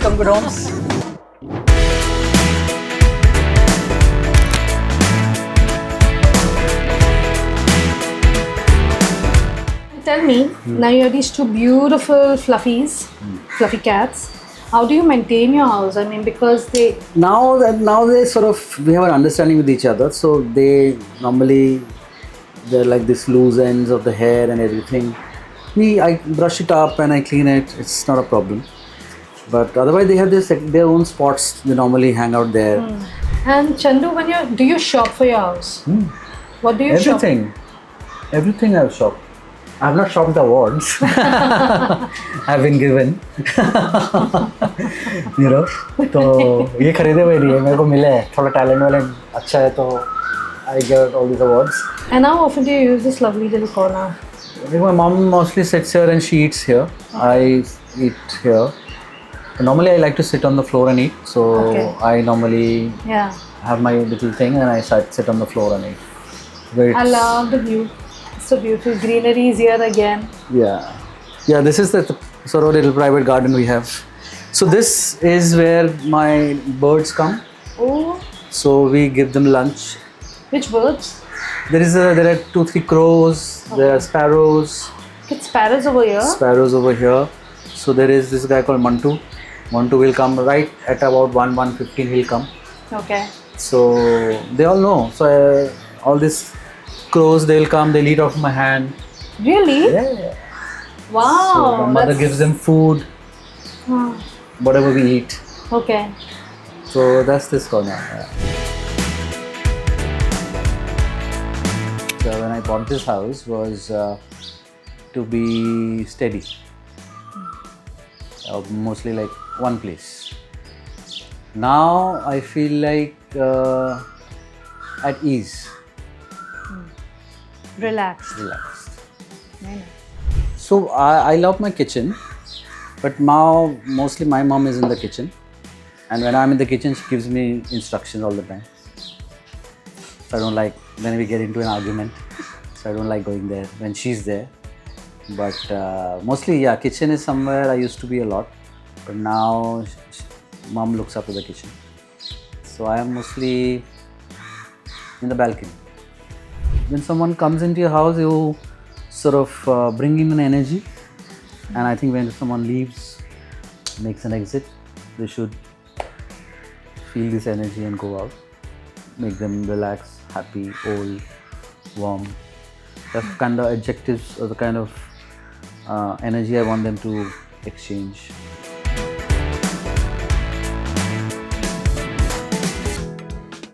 welcome Good Homes. Tell me, now you have these two beautiful fluffy cats. How do you maintain your house? I mean, because Now they sort of, we have an understanding with each other, so they're like this loose ends of the hair and everything. I brush it up and I clean it, it's not a problem. But otherwise they have their own spots, they normally hang out there. And Chandu, do you shop for your house? What do you shop? Everything I've shopped. I have not shopped the awards. I've been given. You know, तो ये खरीदे हुए नहीं है, मेरे को मिले हैं, थोड़ा talent अच्छा है तो I get all these awards. And how often do you use this lovely little corner? I think my mom mostly sits here and she eats here. I eat here. Normally I like to sit on the floor and eat, so I normally have my little thing and I sit on the floor and eat. I love the view. It's so beautiful. Greenery is here again. Yeah, this is the sort of little private garden we have. So this is where my birds come. Oh. So we give them lunch. Which birds? There are 2-3 crows. There are sparrows. Get sparrows over here. So there is this guy called Mantu. Mantu will come right at about 1:15. He'll come. Okay. So they all know. So all these crows, they'll come. They'll eat off my hand. Really? Yeah. Wow. So my mother gives them food. Whatever we eat. Okay. So that's this corner. Yeah. So when I bought this house was to be steady. Mostly like one place. Now I feel like at ease. Relaxed. Very nice. So I love my kitchen, but now mostly my mom is in the kitchen, and when I'm in the kitchen she gives me instructions all the time. So I don't like when we get into an argument, so I don't like going there when she's there. But mostly kitchen is somewhere I used to be a lot, but now mom looks after the kitchen. So I am mostly in the balcony. When someone comes into your house, you sort of bring in an energy, and I think when someone leaves, makes an exit, they should feel this energy and go out. Make them relax, happy, old, warm. That's kind of adjectives or the kind of energy I want them to exchange.